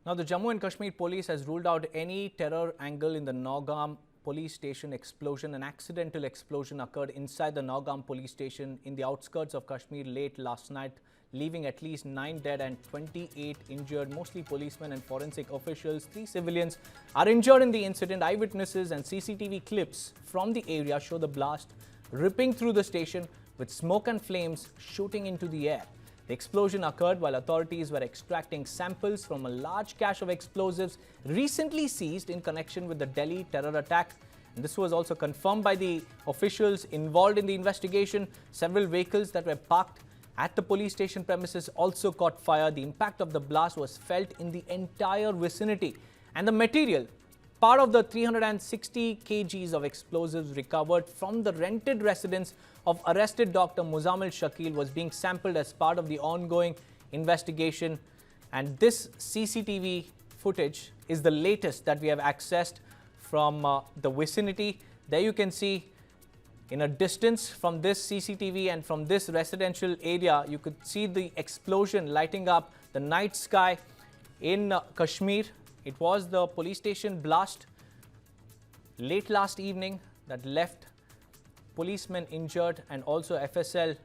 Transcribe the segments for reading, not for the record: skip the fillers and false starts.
Now, the Jammu and Kashmir Police has ruled out any terror angle in the Nowgam Police Station explosion. An accidental explosion occurred inside the Nowgam Police Station in the outskirts of Kashmir late last night, leaving at least 9 dead and 28 injured, mostly policemen and forensic officials. 3 civilians are injured in the incident. Eyewitnesses and CCTV clips from the area show the blast ripping through the station with smoke and flames shooting into the air. The explosion occurred while authorities were extracting samples from a large cache of explosives recently seized in connection with the Delhi terror attack. And this was also confirmed by the officials involved in the investigation. Several vehicles that were parked at the police station premises also caught fire. The impact of the blast was felt in the entire vicinity. And the material, part of the 360 kgs of explosives recovered from the rented residence of arrested Dr. Muzammil Shakil, was being sampled as part of the ongoing investigation. And this CCTV footage is the latest that we have accessed from the vicinity. There you can see, in a distance from this CCTV and from this residential area, you could see the explosion lighting up the night sky in Kashmir. It was the police station blast late last evening that left policemen injured and also FSL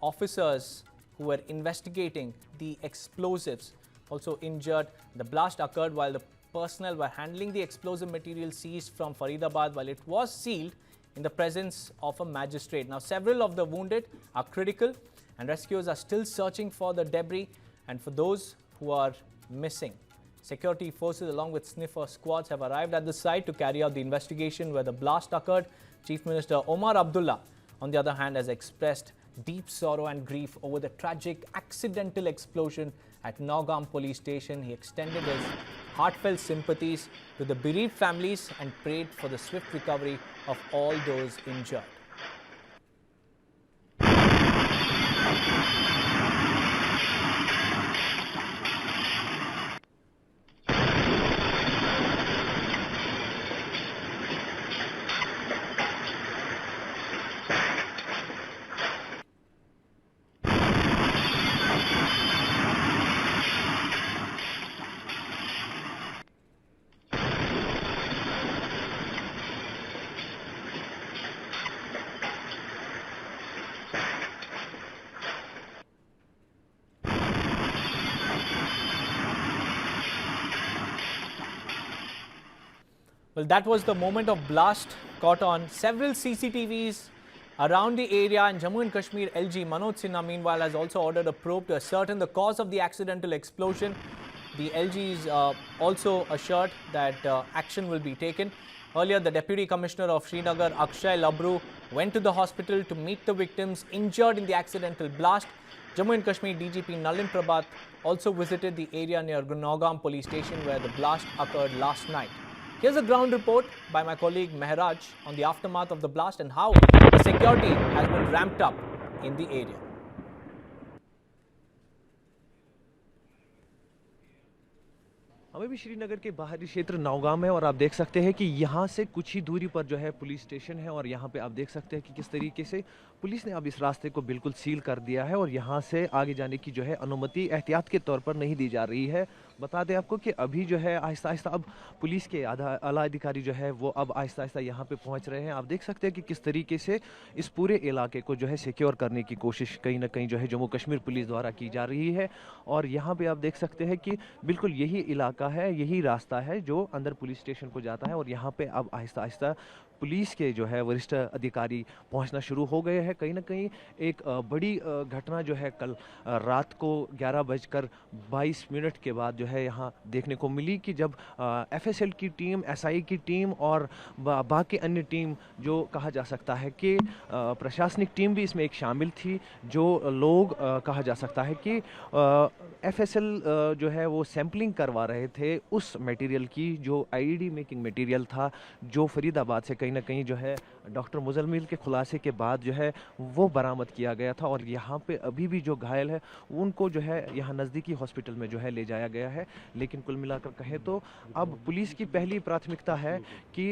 officers who were investigating the explosives also injured. The blast occurred while the personnel were handling the explosive material seized from Faridabad, while it was sealed in the presence of a magistrate. Now, several of the wounded are critical and rescuers are still searching for the debris and for those who are missing. Security forces along with sniffer squads have arrived at the site to carry out the investigation where the blast occurred. Chief Minister Omar Abdullah, on the other hand, has expressed deep sorrow and grief over the tragic accidental explosion at Nowgam Police Station. He extended his heartfelt sympathies to the bereaved families and prayed for the swift recovery of all those injured. Well, that was the moment of blast caught on several CCTVs around the area. And Jammu and Kashmir LG Manoj Sinha, meanwhile, has also ordered a probe to ascertain the cause of the accidental explosion. The LGs also assured that action will be taken. Earlier, the Deputy Commissioner of Srinagar, Akshay Labru, went to the hospital to meet the victims injured in the accidental blast. Jammu and Kashmir DGP Nalin Prabhat also visited the area near Nowgam Police Station where the blast occurred last night. Here's a ground report by my colleague Mehraj on the aftermath of the blast and how the security has been ramped up in the area. हमें भी श्रीनगर के बाहरी क्षेत्र नौगाम है और आप देख सकते हैं कि यहाँ से कुछ ही दूरी पर जो है पुलिस स्टेशन है और यहाँ पे आप देख सकते हैं कि किस तरीके से पुलिस ने अब इस रास्ते को बिल्कुल सील कर दिया है और यहाँ से आगे जाने की जो है अनुमति एहतियात के तौर पर नहीं दी जा रही है। बता दें आपको कि अभी जो है आहिस्ता आहिस्ता अब पुलिस के आला अधिकारी जो है वो अब आहिस्ता आहिस्ता यहाँ पे पहुँच रहे हैं। आप देख सकते हैं कि किस तरीके से इस पूरे इलाके को जो है सिक्योर करने की कोशिश कहीं ना कहीं जो है जम्मू कश्मीर पुलिस द्वारा की जा रही है। और यहाँ पे आप देख सकते हैं कि बिल्कुल यही इलाका है, यही रास्ता है जो अंदर पुलिस स्टेशन को जाता है और यहाँ पे अब आहिस्ता आहिस्ता पुलिस के जो है वरिष्ठ अधिकारी पहुंचना शुरू हो गए हैं। कहीं ना कहीं एक बड़ी घटना जो है कल रात को 11:22 के बाद जो है यहाँ देखने को मिली कि जब FSL की टीम, SI की टीम और बाकी अन्य टीम जो कहा जा सकता है कि प्रशासनिक टीम भी इसमें एक शामिल थी, जो लोग कहा जा सकता है कि FSL जो है वो सैम्पलिंग करवा रहे थे उस मटेरियल की जो IED मेकिंग मटेरियल था जो फरीदाबाद से कहीं ना कहीं जो है डॉक्टर मुजल्मिल के खुलासे के बाद जो है वो बरामद किया गया था और यहाँ पे अभी भी जो घायल है उनको जो है यहाँ नज़दीकी हॉस्पिटल में जो है ले जाया गया है। लेकिन कुल मिलाकर कहें तो अब पुलिस की पहली प्राथमिकता है कि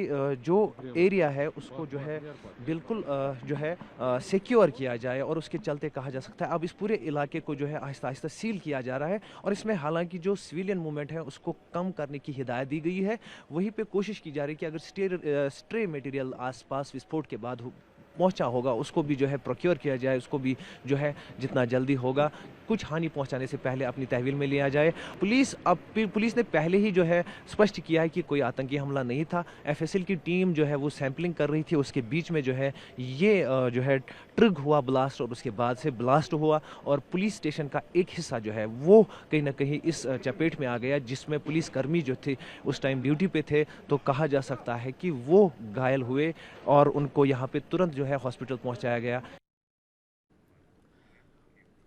जो एरिया है उसको जो है बिल्कुल जो है सिक्योर किया जाए और उसके चलते कहा जा सकता है अब इस पूरे इलाके को जो है आहिस्ता आहिस्ता सील किया जा रहा है और इसमें हालांकि जो सिविलियन मूवमेंट है उसको कम करने की हिदायत दी गई है। वहीं पे कोशिश की जा रही है कि अगर स्ट्रे मटेरियल आसपास विस्फोट के बाद पहुंचा होगा उसको भी जो है प्रोक्योर किया जाए, उसको भी जो है जितना जल्दी होगा कुछ हानि पहुंचाने से पहले अपनी तहवील में लिया जाए। पुलिस ने पहले ही जो है स्पष्ट किया है कि कोई आतंकी हमला नहीं था। एफएसएल की टीम जो है वो सैंपलिंग कर रही थी, उसके बीच में जो है ये जो है ट्रिग हुआ ब्लास्ट और उसके बाद से ब्लास्ट हुआ और पुलिस स्टेशन का एक हिस्सा जो है वो कहीं ना कहीं इस चपेट में आ गया जिसमें पुलिसकर्मी जो थे उस टाइम ड्यूटी पे थे, तो कहा जा सकता है कि वो घायल हुए और उनको यहाँ पे तुरंत जो है हॉस्पिटल पहुँचाया गया।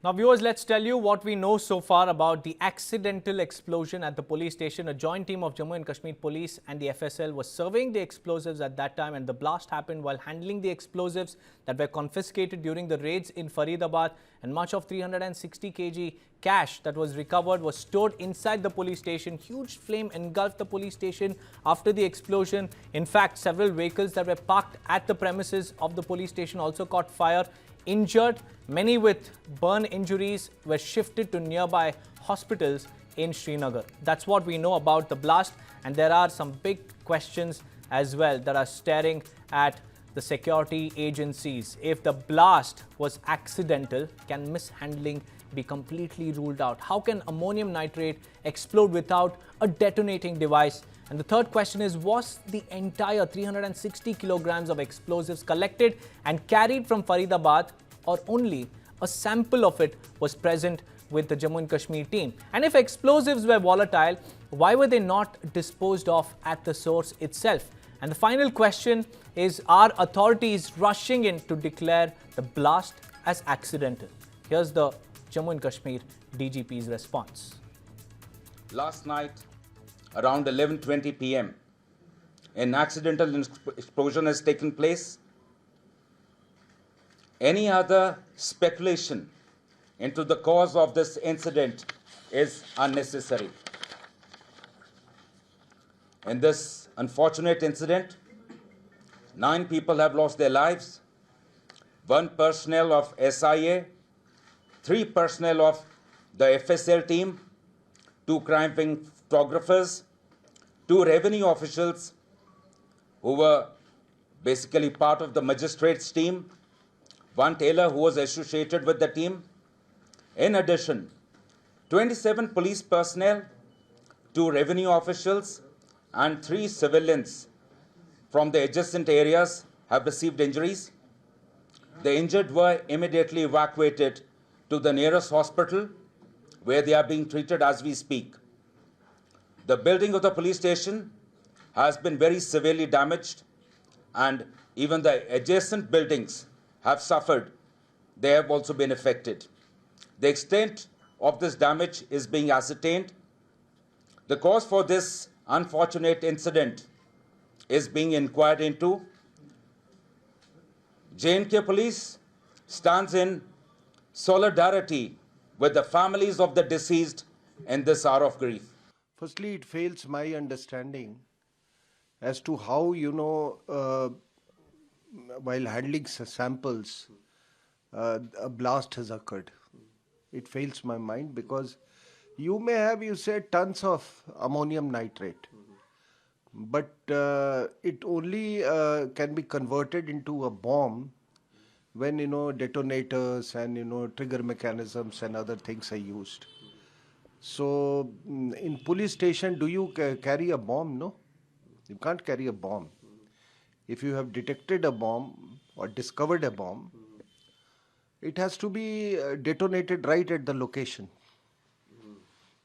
Now viewers, let's tell you what we know so far about the accidental explosion at the police station. A joint team of Jammu and Kashmir Police and the FSL was surveying the explosives at that time, and the blast happened while handling the explosives that were confiscated during the raids in Faridabad, and much of 360 kg cash that was recovered was stored inside the police station. Huge flame engulfed the police station after the explosion. In fact, several vehicles that were parked at the premises of the police station also caught fire. Injured, many with burn injuries, were shifted to nearby hospitals in Srinagar. That's what we know about the blast, and there are some big questions as well that are staring at the security agencies. If the blast was accidental, can mishandling be completely ruled out? How can ammonium nitrate explode without a detonating device? And the third question is, was the entire 360 kilograms of explosives collected and carried from Faridabad, or only a sample of it was present with the Jammu and Kashmir team? And if explosives were volatile, why were they not disposed of at the source itself? And the final question is, are authorities rushing in to declare the blast as accidental? Here's the Jammu and Kashmir DGP's response. Last night, around 11:20 p.m., an accidental explosion has taken place. Any other speculation into the cause of this incident is unnecessary. In this unfortunate incident, 9 people have lost their lives, 1 personnel of SIA, 3 personnel of the FSL team, 2 crime photographers, 2 revenue officials who were basically part of the magistrates team, 1 tailor who was associated with the team. In addition, 27 police personnel, 2 revenue officials, and 3 civilians from the adjacent areas have received injuries. The injured were immediately evacuated to the nearest hospital, where they are being treated as we speak. The building of the police station has been very severely damaged, and even the adjacent buildings have suffered. They have also been affected. The extent of this damage is being ascertained. The cause for this unfortunate incident is being inquired into. J&K Police stands in solidarity with the families of the deceased in this hour of grief. Firstly, it fails my understanding as to how, while handling samples, a blast has occurred. It fails my mind because you may have, you said, tons of ammonium nitrate, but it only can be converted into a bomb when, detonators and, trigger mechanisms and other things are used. So, in police station, do you carry a bomb? No, you can't carry a bomb. If you have detected a bomb or discovered a bomb, it has to be detonated right at the location.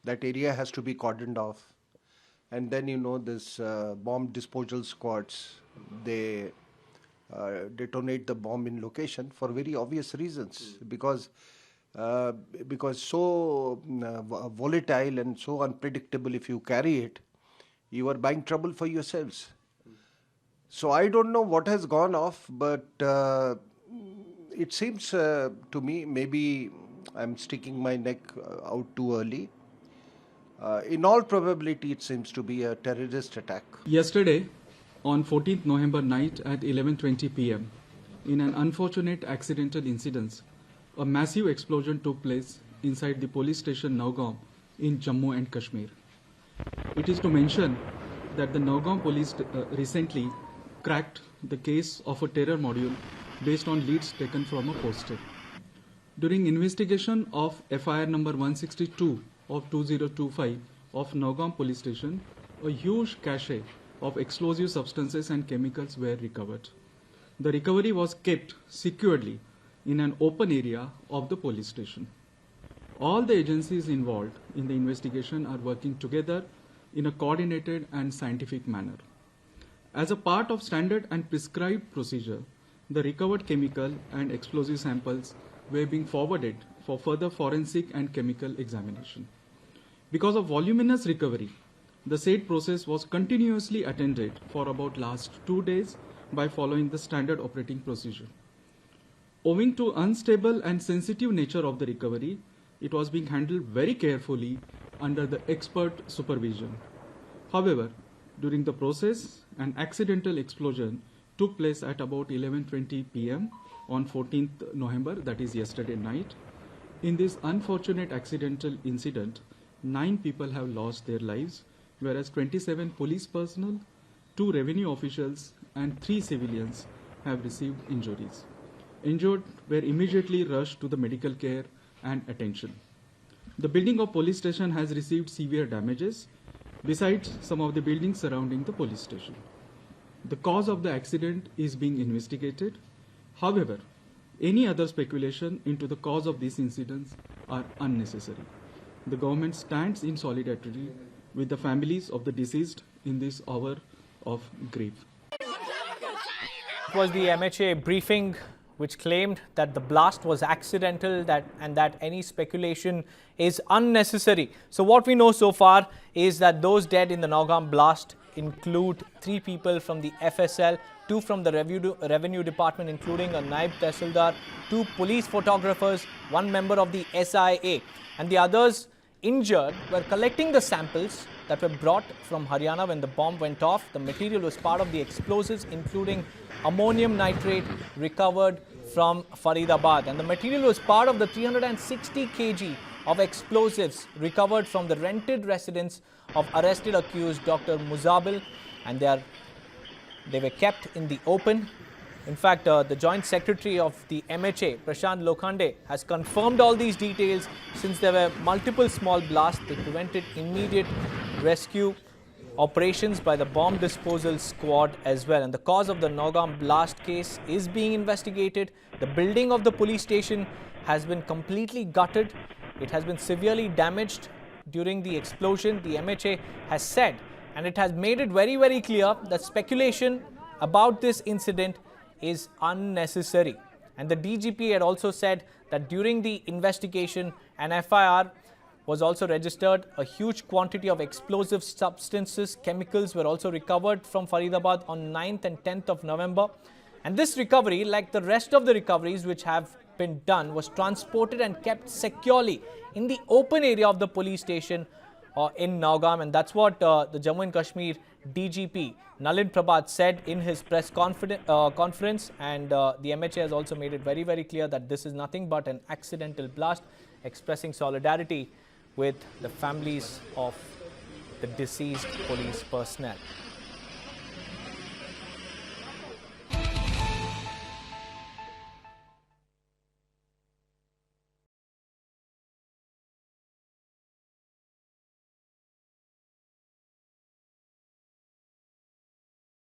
That area has to be cordoned off. And then, this bomb disposal squads, they detonate the bomb in location for very obvious reasons, because so volatile and so unpredictable, if you carry it, you are buying trouble for yourselves. So I don't know what has gone off, but it seems to me maybe I'm sticking my neck out too early. In all probability, it seems to be a terrorist attack. Yesterday, on 14th November night at 11:20 p.m., in an unfortunate accidental incident, a massive explosion took place inside the police station Nowgam in Jammu and Kashmir. It is to mention that the Nowgam police recently cracked the case of a terror module based on leads taken from a poster. During investigation of FIR number 162 of 2025 of Nowgam Police Station, a huge cache of explosive substances and chemicals were recovered. The recovery was kept securely in an open area of the police station. All the agencies involved in the investigation are working together in a coordinated and scientific manner. As a part of standard and prescribed procedure, the recovered chemical and explosive samples were being forwarded for further forensic and chemical examination. Because of voluminous recovery, the said process was continuously attended for about last 2 days by following the standard operating procedure. Owing to unstable and sensitive nature of the recovery, it was being handled very carefully under the expert supervision. However, during the process, an accidental explosion took place at about 11:20 p.m. on 14th November, that is yesterday night. In this unfortunate accidental incident, 9 people have lost their lives, whereas 27 police personnel, 2 revenue officials and 3 civilians have received injuries. Injured were immediately rushed to the medical care and attention. The building of police station has received severe damages, besides some of the buildings surrounding the police station. The cause of the accident is being investigated. However, any other speculation into the cause of these incidents are unnecessary. The government stands in solidarity with the families of the deceased in this hour of grief. It was the MHA briefing which claimed that the blast was accidental and that any speculation is unnecessary. So what we know so far is that those dead in the Nowgam blast include 3 people from the FSL, 2 from the revenue department including a Naib Tehsildar, 2 police photographers, 1 member of the SIA, and the others injured were collecting the samples that were brought from Haryana when the bomb went off. The material was part of the explosives including ammonium nitrate recovered from Faridabad, and the material was part of the 360 kg of explosives recovered from the rented residence of arrested accused Dr. Muzabil, and they were kept in the open. In fact, the Joint Secretary of the MHA, Prashant Lokhande, has confirmed all these details. Since there were multiple small blasts, they prevented immediate rescue operations by the bomb disposal squad as well. And the cause of the Nowgam blast case is being investigated. The building of the police station has been completely gutted. It has been severely damaged during the explosion. The MHA has said, and it has made it very, very clear that speculation about this incident is unnecessary. And the DGP had also said that during the investigation, an FIR was also registered. A huge quantity of explosive substances, chemicals were also recovered from Faridabad on 9th and 10th of November. And this recovery, like the rest of the recoveries which have been done, was transported and kept securely in the open area of the police station in Nowgam. And that's what the Jammu and Kashmir DGP Nalin Prabhat said in his press conference, and the MHA has also made it very, very clear that this is nothing but an accidental blast, expressing solidarity with the families of the deceased police personnel.